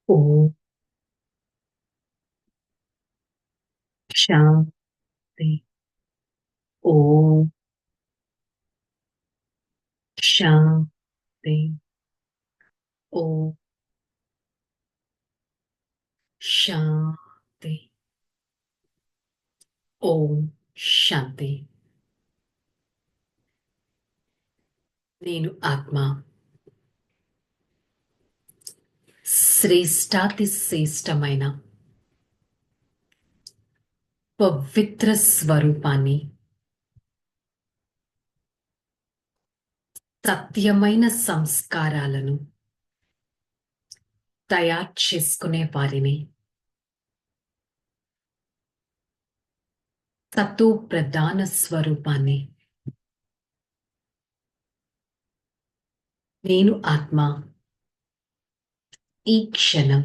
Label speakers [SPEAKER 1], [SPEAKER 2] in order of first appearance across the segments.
[SPEAKER 1] ఓం శాంతి. ఓం శాంతి. ఓం శాంతి. ఓం శాంతి. నేను ఆత్మ శ్రేష్టాతి శ్రేష్టమైన పవిత్ర స్వరూపాన్ని, సత్యమైన సంస్కారాలను తయారు చేసుకునే వారిని, సతో ప్రధాన స్వరూపాన్ని, నేను ఆత్మ ఈ క్షణం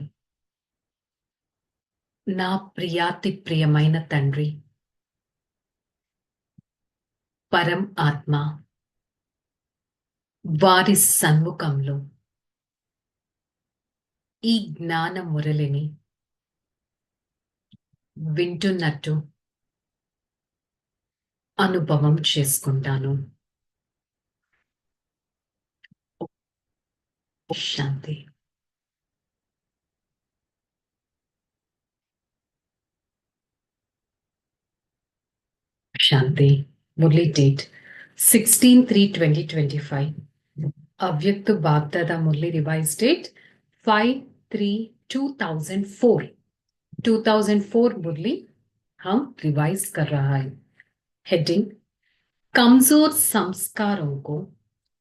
[SPEAKER 1] నా ప్రియాతి ప్రియమైన తండ్రి పరం ఆత్మ వారి సన్ముఖంలో ఈ జ్ఞాన మురళిని వింటున్నట్టు అనుభవం చేసుకుంటాను. శాంతి. శాంతి. మురళి డేట్ 16/3/2025. अव्यक्त बागदादा मुरली रिवाइज डेट 5/3/2004. 2004 मुरली हम रिवाइज कर रहा है. हेडिंग: कमजोर संस्कारों को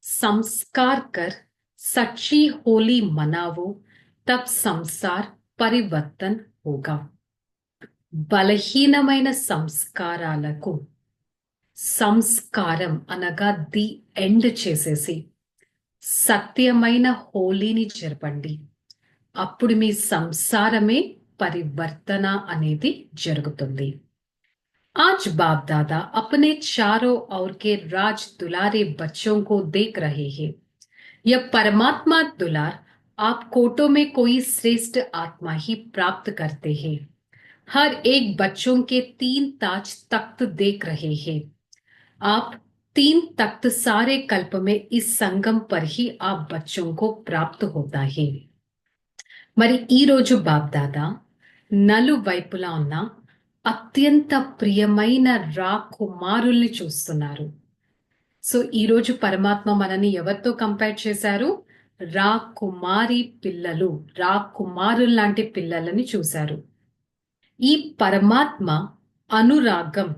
[SPEAKER 1] संस्कार कर सच्ची होली मनावो, तब संसार परिवर्तन होगा. బలహీనమైన సంస్కారాలకు సంస్కారం అనగా ది ఎండ్ చేసేసి సత్యమైన హోలీని జరపండి. అప్పుడు మీ సంసారమే పరివర్తన అనేది జరుగుతుంది. आज बाप दादा अपने चारों ओर के राज दुलारे बच्चों को देख रहे हैं. यह परमात्मा दुलार आप कोटों में कोई श्रेष्ठ आत्मा ही प्राप्त करते हैं. हर एक बच्चों के 3 ताज तख्त देख रहे हैं. आप 3 तख्त सारे कल्प में इस संगम पर ही आप बच्चों को प्राप्त होता है. మరి ఈ రోజు బాప్ దాదా నలువైపులా ఉన్న అత్యంత ప్రియమైన కుమారుల్ని చూస్తున్నారు. సో ఈ రోజు పరమాత్మ మనని ఎవరితో కంపేర్ చేశారు? కుమారి పిల్లలు, కుమారులు లాంటి పిల్లలని చూశారు. ఈ పరమాత్మ అనురాగం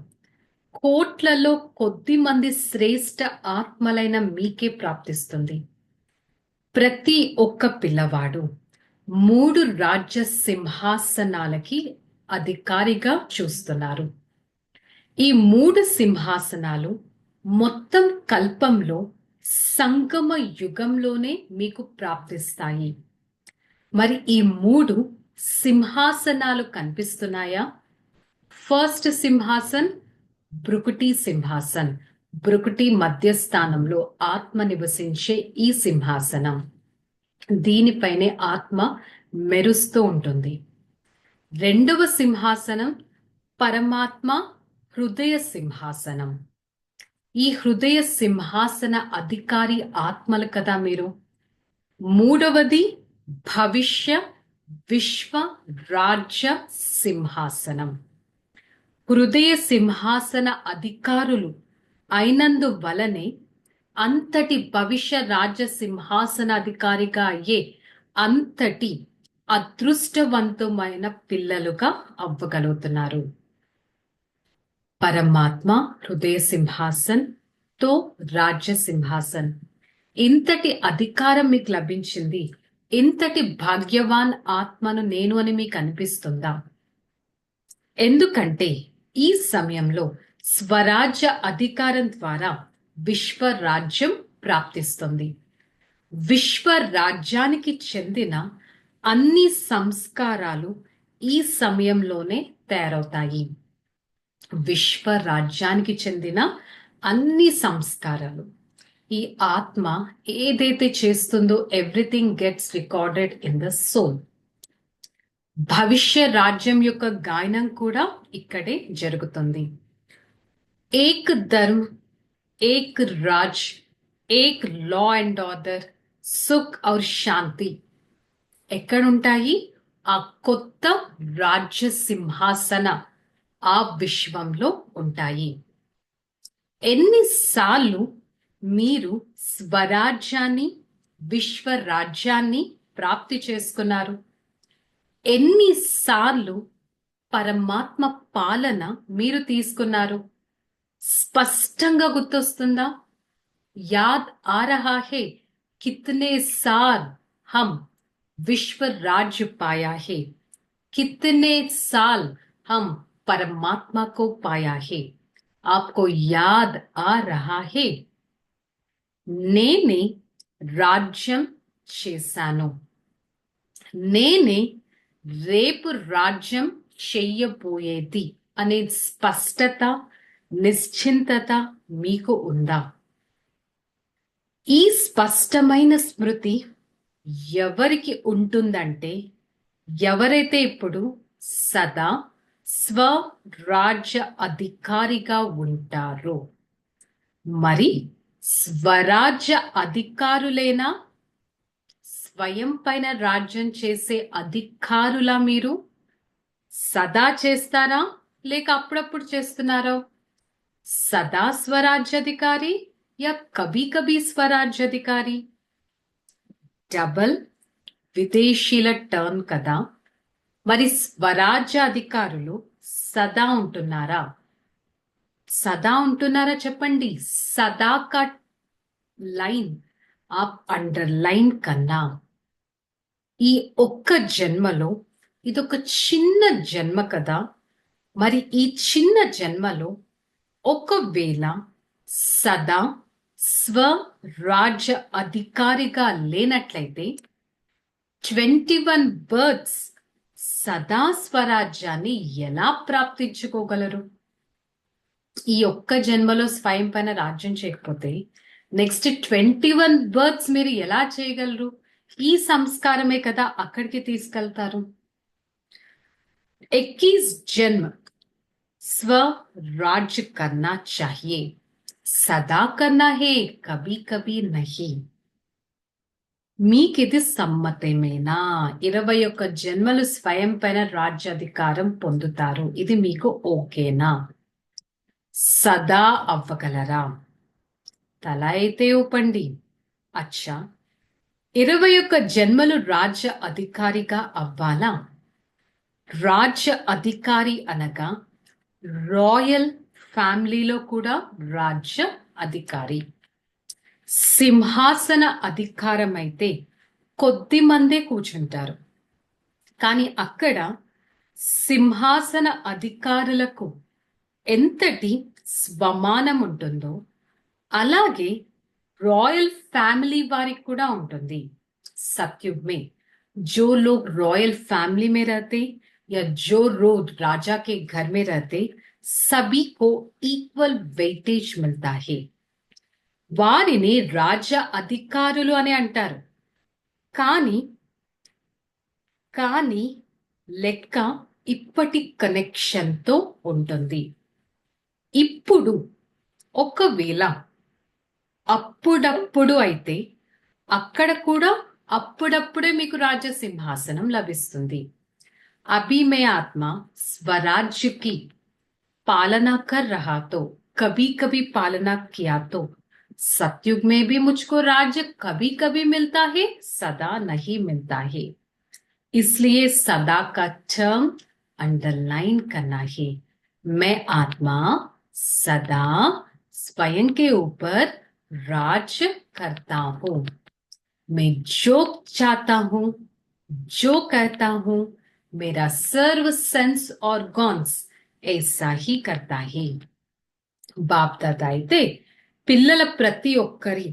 [SPEAKER 1] కోట్లలో కొద్ది మంది శ్రేష్ఠ ఆత్మలైన మీకే ప్రాప్తిస్తుంది. ప్రతి ఒక్క పిల్లవాడు 3 రాజ్య సింహాసనాలకి అధికారిగా చూస్తున్నారు. ఈ 3 సింహాసనాలు మొత్తం కల్పంలో సంగమ యుగంలోనే మీకు ప్రాప్తిస్తాయి. మరి ఈ 3 సింహాసనాలు కనిపిస్తున్నాయా? ఫస్ట్ సింహాసన్ భృకుటి సింహాసన్. భృకుటి మధ్యస్థానంలో ఆత్మ నివసించే ఈ సింహాసనం. దీనిపైనే ఆత్మ మెరుస్తూ ఉంటుంది. రెండవ సింహాసనం పరమాత్మ హృదయ సింహాసనం. ఈ హృదయ సింహాసన అధికారి ఆత్మలు కదా మీరు. మూడవది భవిష్య విశ్వ రాజ్య సింహాసనం. హృదయ సింహాసన అధికారులు అయినందువలనే అంతటి భవిష్య రాజ్య సింహాసనాధికారిగా అయ్యే అంతటి అదృష్టవంతమైన పిల్లలుగా అవ్వగలుగుతున్నారు. పరమాత్మ హృదయ సింహాసన్ తో రాజ్య సింహాసన్. ఇంతటి అధికారం మీకు లభించింది. ఇంతటి భాగ్యవాన్ ఆత్మను నేను అని మీకు అనిపిస్తుందా? ఎందుకంటే ఈ సమయంలో స్వరాజ్య అధికారం ద్వారా విశ్వరాజ్యం ప్రాప్తిస్తుంది. విశ్వరాజ్యానికి చెందిన అన్ని సంస్కారాలు ఈ సమయంలోనే తయారవుతాయి. విశ్వరాజ్యానికి చెందిన అన్ని సంస్కారాలు, ఈ ఆత్మ ఏదైతే చేస్తుందో everything gets recorded in the soul. భవిష్య రాజ్యం యొక్క గాయనం కూడా ఇక్కడే జరుగుతుంది. ఏక్ ధర్మ్, ఏక్ రాజ్, ఏక్ లా అండ్ ఆర్డర్, సుఖ్ ఔర్ శాంతి ఎక్కడుంటాయి? ఆ కొత్త రాజ్య సింహాసన ఆ విశ్వంలో ఉంటాయి. ఎన్నిసార్లు మీరు స్వరాజ్యాన్ని, విశ్వరాజ్యాన్ని ప్రాప్తి చేసుకున్నారు? ఎన్నిసార్లు పరమాత్మ పాలన మీరు తీసుకున్నారు? స్పష్టంగా గుర్తొస్తుందా? యాద్ ఆ రహా హే కితనే సాల్ हम विश्व राज्य पाया है, कितने साल हम परमात्मा को पाया है? आपको याद आ रहा है? నేనే రాజ్యం చేశాను, నేనే రేపు రాజ్యం చెయ్యబోయేది అనే స్పష్టత, నిశ్చింతత మీకు ఉందా? ఈ స్పష్టమైన స్మృతి ఎవరికి ఉంటుందంటే, ఎవరైతే ఇప్పుడు సదా స్వరాజ్య అధికారిగా ఉంటారో. మరి స్వరాజ్య అధికారులేనా? స్వయం పైన రాజ్యం చేసే అధికారులా మీరు? సదా చేస్తారా లేక అప్పుడప్పుడు చేస్తున్నారో? సదా స్వరాజ్యాధికారి యా కభీ కభీ స్వరాజ్యాధికారి? డబల్ విదేశీల టర్న్ కదా. మరి స్వరాజ్య అధికారులు సదా ఉంటున్నారా? సదా ఉంటున్నారా చెప్పండి. సదా కా లైన్ ఆప్ అండర్లైన్ కన్నా ఈ ఒక్క జన్మలో ఇదొక చిన్న జన్మ కదా. మరి ఈ చిన్న జన్మలో ఒకవేళ సదా స్వరాజ్య అధికారిగా లేనట్లయితే 21 బర్త్స్ సదా స్వరాజ్యాన్ని ఎలా ప్రాప్తించుకోగలరు? ఈ ఒక్క జన్మలో స్వయం పైన రాజ్యం చేయకపోతే నెక్స్ట్ 21 బర్త్స్ మీరు ఎలా చేయగలరు? ఈ సంస్కారమే కదా అక్కడికి తీసుకెళ్తారు. 21 జన్మ स्वराज्य करना चाहिए, सदा करना है, कभी कभी नहीं. మీకిది సమ్మతమేనా? 21 జన్మలు స్వయం పైన రాజ్యాధికారం పొందుతారు, ఇది మీకు ఓకేనా? సదా అవ్వగలరా? తల అయితే ఊపండి. అచ్చా, 21 జన్మలు రాజ్య అధికారిగా అవ్వాలా? రాజ్య అధికారి అనగా రాయల్ ఫ్యామిలీలో కూడా రాజ్య అధికారి. సింహాసన అధికారం అయితే కొద్ది మందే కూర్చుంటారు, కానీ అక్కడ సింహాసన అధికారులకు ఎంతటి స్వమానం ఉంటుందో అలాగే रॉयल फैमिली वारिक కూడా ఉంటుంది. सतयुग में जो लोग रॉयल फैमिली में रहते या जो लोग राजा के घर में रहते, सभी को ఈక్వల్ వెయిటేజ్ మిల్తా హే. వారిని రాజ్య అధికారులు అని అంటారు. కానీ కానీ లెక్క ఇప్పటి కనెక్షన్తో ఉంటుంది. ఇప్పుడు ఒకవేళ అప్పుడప్పుడు అయితే అక్కడ కూడా అప్పుడప్పుడే మీకు రాజ్య సింహాసనం లభిస్తుంది. अभी मैं आत्मा स्वराज्य की पालना कर रहा तो कभी कभी पालना किया तो सतयुग में भी मुझको राज्य कभी कभी मिलता है, सदा नहीं मिलता है. इसलिए सदा का टर्म अंडरलाइन करना है. मैं आत्मा सदा स्वयं के ऊपर राज्य करता हूं. मैं जो चाहता हूं, जो कहता हूं, मेरा सर्व सेंस ऑर्गन्स ऐसा ही करता है. బాప్ దాదా అయితే పిల్లల ప్రతి ఒక్కరి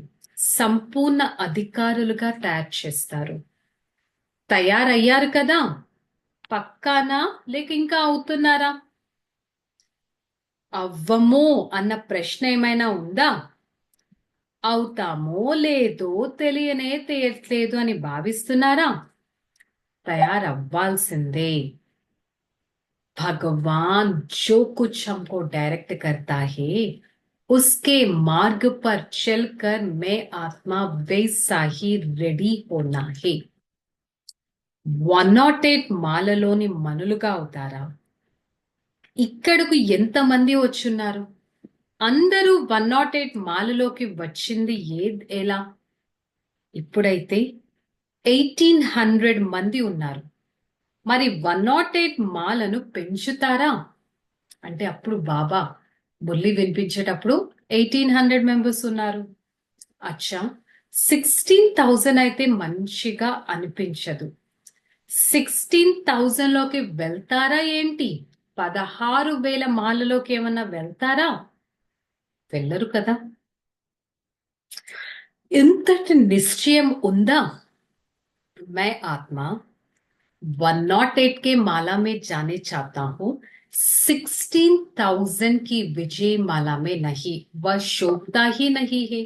[SPEAKER 1] సంపూర్ణ అధికారులుగా తయారు చేస్తారు. తయారయ్యారు కదా? పక్కానా లేక ఇంకా అవుతున్నారా? అవ్వమో అన్న ప్రశ్న ఏమైనా ఉందా? అవుతామో లేదో తెలియనే తెలియట్లేదు అని భావిస్తున్నారా? తయారవ్వాల్సిందే. भगवान जो कुछ हमको डायरेक्ट करता है उसके मार्ग पर चलकर मैं आत्मा वैसा ही రెడీ होना है. 108 మాలలోని మనులుగా అవుతారా? ఇక్కడకు ఎంతమంది వచ్చున్నారు? అందరూ 108 మాలలోకి వచ్చింది ఎలా? ఇప్పుడైతే 1800 మంది ఉన్నారు. మరి 108 మాలను పెంచుతారా అంటే అప్పుడు బాబా మురళి వినిపించేటప్పుడు 1800 మెంబర్స్ ఉన్నారు. అచ్చా, 16,000 అయితే మంచిగా అనిపించదు. 16,000 లోకి వెళ్తారా ఏంటి? 16,000 మాలలోకి ఏమన్నా వెళ్తారా? వెళ్ళరు కదా. ఇంతటి నిశ్చయం ఉందా? मैं आत्मा 108 के माला में जाने चाहता हूं, 16,000 की विजय माला में नहीं, वह शोभता ही नहीं है.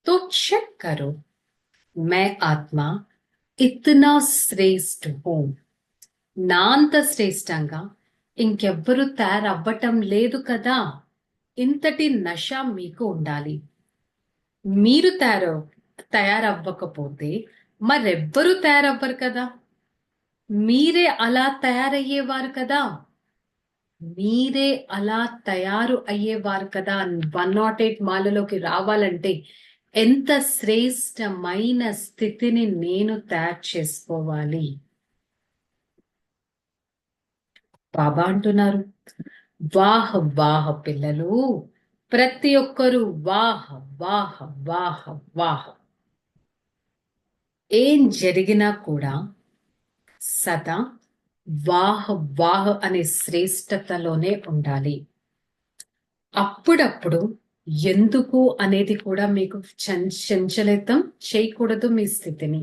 [SPEAKER 1] तो चेक करो, मैं आत्मा इतना श्रेष्ठ हूं. నా అంత శ్రేష్టంగా ఇంకెవ్వరూ తయారవ్వటం లేదు కదా. ఇంతటి నష మీకు ఉండాలి. మీరు తయారవ్వకపోతే మరెవ్వరూ తయారవ్వరు కదా. మీరే అలా తయారయ్యేవారు కదా. మీరే అలా తయారు అయ్యేవారు కదా. 108 మాలలోకి రావాలంటే ఎంత శ్రేష్టమైన స్థితిని నేను తయారు చేసుకోవాలి. బాబా అంటున్నారు, వాహ్ వాహ్ పిల్లలు, ప్రతి ఒక్కరూ వాహ్ వాహ్ వాహ్ వాహ్. ఏం జరిగినా కూడా సదా వాహ్ వాహ్ అనే శ్రేష్టతలోనే ఉండాలి. అప్పుడప్పుడు ఎందుకు అనేది కూడా మీకు చంచలితం చేయకూడదు మీ స్థితిని.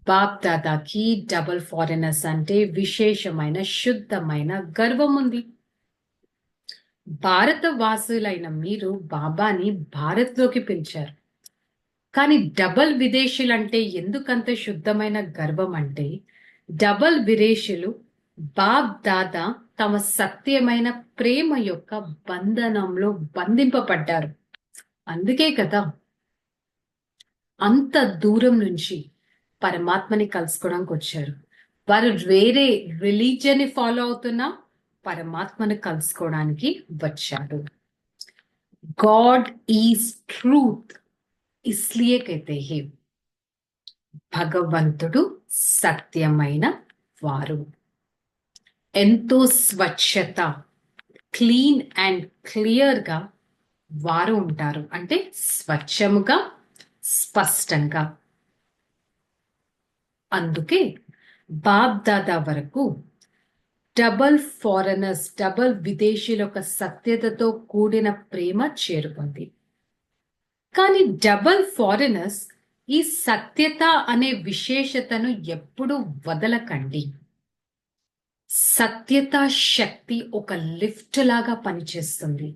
[SPEAKER 1] బాప్ దాదాకి డబుల్ ఫారినర్స్ అంటే విశేషమైన శుద్ధమైన గర్వం ఉంది. భారతవాసులైన మీరు బాబాని భారత్లోకి పిలిచారు. కానీ డబల్ విదేశీయులు అంటే ఎందుకంత శుద్ధమైన గర్వం అంటే, డబల్ విదేశీయులు బాప్ దాదా తమ సత్యమైన ప్రేమ యొక్క బంధనంలో బంధింపబడ్డారు. అందుకే కదా అంత దూరం నుంచి పరమాత్మని కలుసుకోవడానికి వచ్చారు. వారు వేరే రిలీజియన్ ని ఫాలో అవుతున్నా పరమాత్మను కలుసుకోవడానికి వచ్చారు. గాడ్ ఈజ్ ట్రూత్, ఇస్లియే కైతే హే, భగవంతుడు సత్యమైన వారు. ఎంతో స్వచ్ఛత, క్లీన్ అండ్ క్లియర్ గా వారు ఉంటారు. అంటే స్వచ్ఛముగా, స్పష్టంగా. అందుకే బాప్ దాదా వరకు డబల్ ఫారెనర్స్, డబల్ విదేశీయుల యొక్క సత్యతతో కూడిన ప్రేమ చేరుకుంది. కానీ డబల్ ఫారెనర్స్ ఈ సత్యత అనే విశేషతను ఎప్పుడూ వదలకండి. సత్యత శక్తి ఒక లిఫ్ట్ లాగా పనిచేస్తుంది.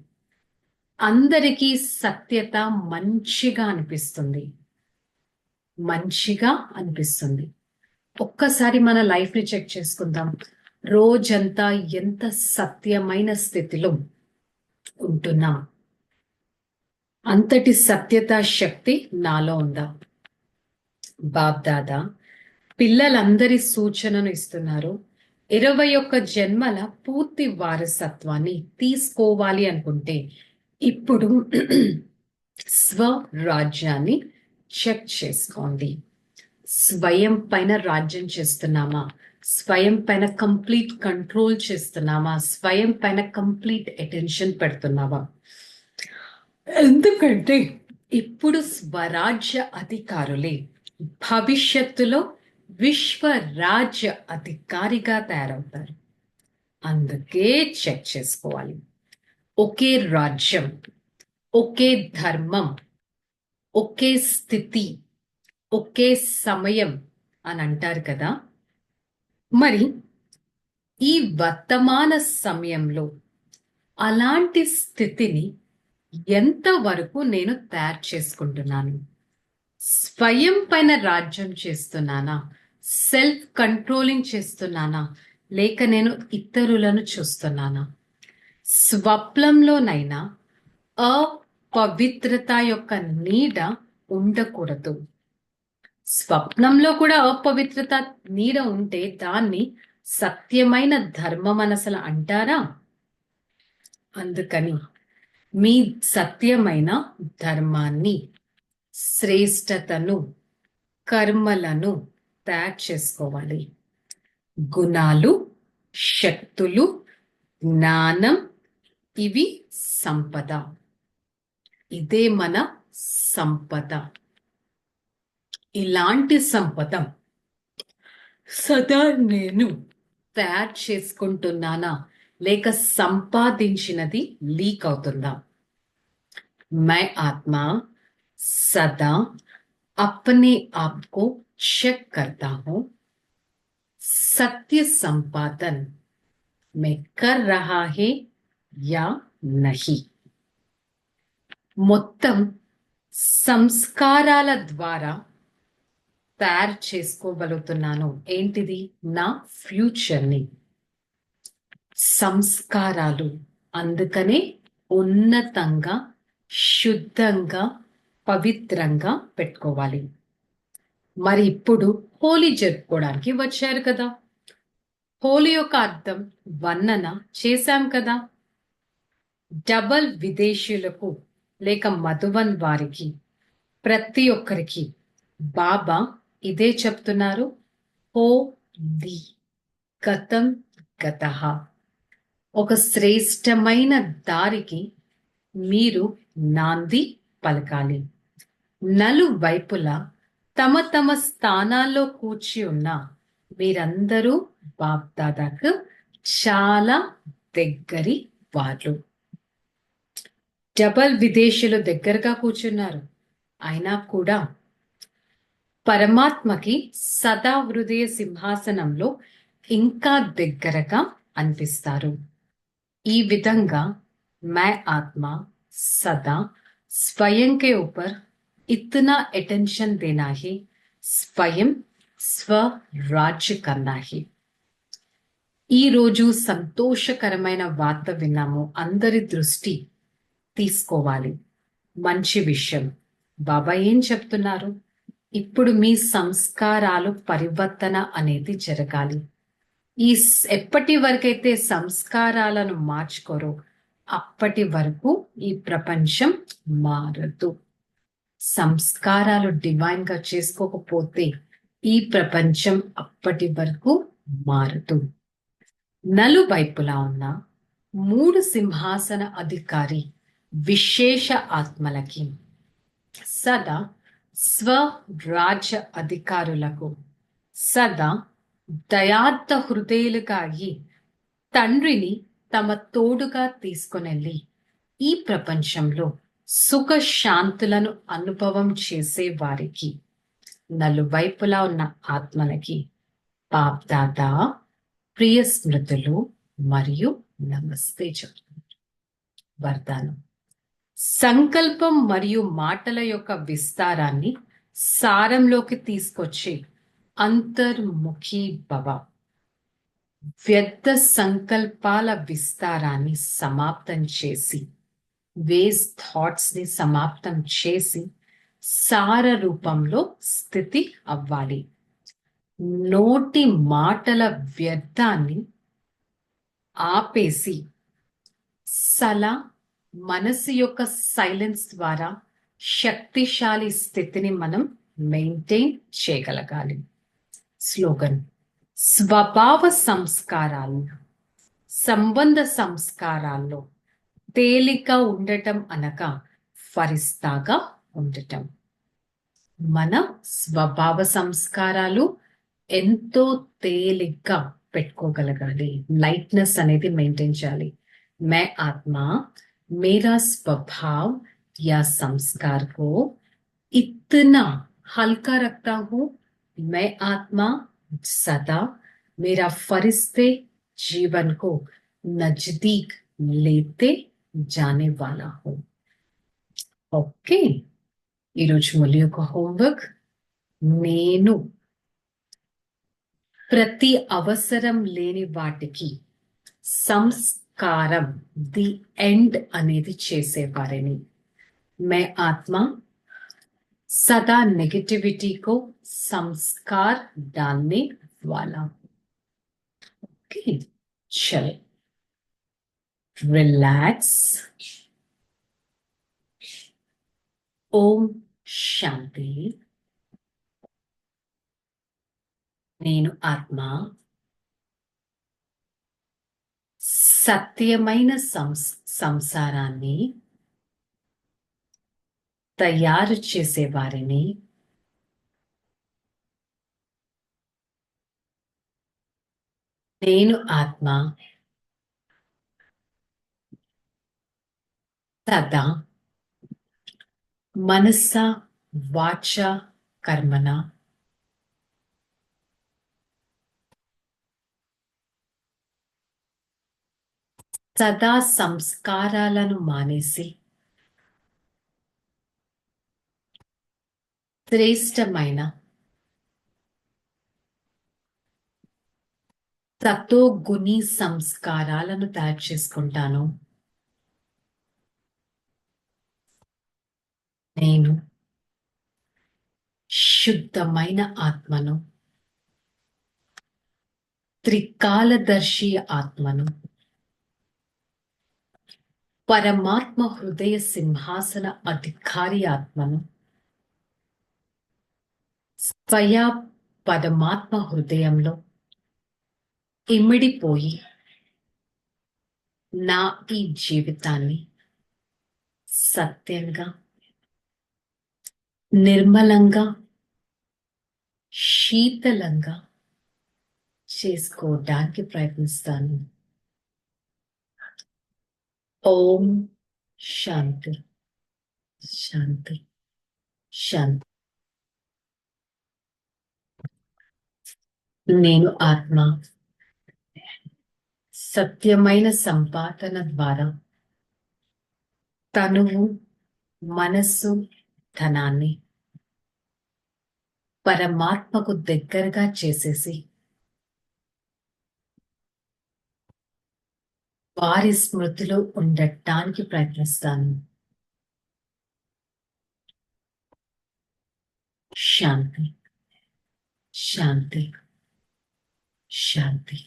[SPEAKER 1] అందరికీ సత్యత మంచిగా అనిపిస్తుంది. మంచిగా అనిపిస్తుంది. ఒక్కసారి మన లైఫ్ ని చెక్ చేసుకుందాం. రోజంతా ఎంత సత్యమైన స్థితిలో ఉంటున్నాం? అంతటి సత్యత శక్తి నాలో ఉందా? బాప్ దాదా పిల్లలందరి సూచనను ఇస్తున్నారు. 21 జన్మల పూర్తి వారసత్వాన్ని తీసుకోవాలి అనుకుంటే ఇప్పుడు స్వరాజ్యాన్ని చెక్ చేసుకోండి. స్వయం పైన రాజ్యం చేస్తున్నామా? స్వయం పైన కంప్లీట్ కంట్రోల్ చేస్తున్నామా? స్వయం పైన కంప్లీట్ అటెన్షన్ పెడుతున్నావా? ఎందుకంటే ఇప్పుడు స్వరాజ్య అధికారులే భవిష్యత్తులో విశ్వరాజ్య అధికారిగా తయారవుతారు. అందుకే చెక్ చేసుకోవాలి. ఒకే రాజ్యం, ఒకే ధర్మం, ఒకే స్థితి, ఒకే సమయం అని అంటారు కదా. మరి ఈ వర్తమాన సమయంలో అలాంటి స్థితిని ఎంతవరకు నేను తయారు చేసుకుంటున్నాను? స్వయం పైన రాజ్యం చేస్తున్నానా, సెల్ఫ్ కంట్రోలింగ్ చేస్తున్నానా, లేక నేను ఇతరులను చూస్తున్నానా? స్వప్నంలోనైనా అపవిత్రత యొక్క నీడ ఉండకూడదు. స్వప్నంలో కూడా అపవిత్రత నీడ ఉంటే దాన్ని సత్యమైన ధర్మం అసలు అంటారా? అందుకని మీ సత్యమైన ధర్మాన్ని, శ్రేష్టతను, కర్మలను తయారు చేసుకోవాలి. గుణాలు, శక్తులు, జ్ఞానం, ఇవి సంపద. ఇదే మన సంపద. ఇలాంటి సంపద సదా నేను తయారు చేసుకుంటున్నానా, లేక సంపాదించినది లీక్ అవుతుందా? मैं आत्मा सदा अपने आप को चेक करता हूं, सत्य संपादन में कर रहा है या नहीं. మొత్తం సంస్కారాల ద్వారా తయారు చేసుకోగలుగుతున్నాను. ఏంటిది? నా ఫ్యూచర్ని. సంస్కారాలు, అందుకనే ఉన్నతంగా, శుద్ధంగా, పవిత్రంగా పెట్టుకోవాలి. మరి ఇప్పుడు హోలీ జరుపుకోవడానికి వచ్చారు కదా. హోలీ యొక్క అర్థం వర్ణన చేశాం కదా. డబల్ విదేశీయులకు లేక మధువన్ వారికి, ప్రతి ఒక్కరికి బాబా ఇదే చెప్తున్నారు. హోలీ గతం గతః. ఒక శ్రేష్టమైన దారికి మీరు నాంది పలకాలి. నలువైపులా తమ తమ స్థానాల్లో కూర్చి ఉన్న మీరందరూ బాప్దాదాకు చాలా దగ్గరి వాళ్ళు. డబల్ విదేశీయులు దగ్గరగా కూర్చున్నారు, అయినా కూడా పరమాత్మకి సదా హృదయ సింహాసనంలో ఇంకా దగ్గరగా అనిపిస్తారు. ఈ విధంగా मैं आत्मा सदा स्वयं के ऊपर इतना अटेंशन देना है, स्वयं స్వరాజ్య करना है. ఈ రోజు సంతోషకరమైన వార్త విన్నాము. అందరి దృష్టి తీసుకోవాలి. మంచి విషయం. బాబా ఏం చెప్తున్నారు? ఇప్పుడు మీ సంస్కారాలు పరివర్తన అనేది జరగాలి. ఎప్పటి వరకైతే సంస్కారాలను మార్చుకోరో అప్పటి వరకు ఈ ప్రపంచం మారదు. సంస్కారాలు డివైన్ గా చేసుకోకపోతే ఈ ప్రపంచం అప్పటి వరకు మారదు. నలువైపులా ఉన్న 3 సింహాసన అధికారి విశేష ఆత్మలకి, సదా స్వరాజ్య అధికారులకు సదా దయార్థ హృదయులుగా అయ్యి తండ్రిని తమ తోడుగా తీసుకొనెళ్ళి ఈ ప్రపంచంలో సుఖ శాంతులను అనుభవం చేసే వారికి, నలువైపులా ఉన్న ఆత్మలకి బాప్దాదా ప్రియ స్మృతులు మరియు నమస్తే చెప్తున్నారు. వరదానం. సంకల్పం మరియు మాటల యొక్క విస్తారాన్ని సారంలోకి తీసుకొచ్చి అంతర్ముఖి భవ. వ్యర్థ సంకల్పాల విస్తారాన్ని సమాప్తం చేసి, వేస్ట్ థాట్స్ ని సమాప్తం చేసి సార రూపంలో స్థితి అవ్వాలి. నోటి మాటల వ్యర్థాన్ని ఆపేసి సలా మనసు యొక్క సైలెన్స్ ద్వారా శక్తిశాలి స్థితిని మనం మెయింటైన్ చేయగలగాలి. స్లోగన్. స్వభావ సంస్కారాలు, సంబంధ సంస్కారాల్లో తేలిక ఉండటం అనగా ఫరిస్తాగా ఉండటం. మన స్వభావ సంస్కారాలు ఎంతో తేలిగ్గా పెట్టుకోగలగాలి. లైట్నెస్ అనేది మెయింటైన్ చేయాలి. मैं आत्मा मेरा स्वभाव या संस्कार को इतना हल्का रखता हूं, मैं आत्मा सदा मेरा फरिश्ते जीवन को नजदीक लेते जाने वाला हूं. ओके, ఈరోజు ములి యొక్క హోంవర్క్, నేను ప్రతి అవసరం లేని వాటికి సంస్కారం ది ఎండ్ అనేది చేసేవారిని. మే ఆత్మ सदा नेगेटिविटी को संस्कार डालने वाला. ओके, चलो रिलैक्स. ओम शांति. నేను ఆత్మ సత్యమైన సంసారాన్ని తయారు చేసేవారిని. నేను ఆత్మ సదా మనస వాచ కర్మణ సదా సంస్కారాలను మానేసి శ్రేష్టమైన సతో గుణి సంస్కారాలను తయారు చేసుకుంటాను. నేను శుద్ధమైన ఆత్మను, త్రికాలదర్శి ఆత్మను, పరమాత్మ హృదయ సింహాసన అధికారి ఆత్మను, స్వయా పరమాత్మ హృదయంలో ఇమిడిపోయి నా ఈ జీవితాన్ని సత్యంగా, నిర్మలంగా, శీతలంగా చేసుకోవడానికి ప్రయత్నిస్తాను. ఓం శాంతి శాంతి శాంతి. నేను ఆత్మ సత్యమైన సంపాదన ద్వారా తనువు, మనస్సు, ధనాన్ని పరమాత్మకు దగ్గరగా చేసేసి వారి స్మృతిలో ఉండటానికి ప్రయత్నిస్తాను. శాంతి శాంతి శాంతి.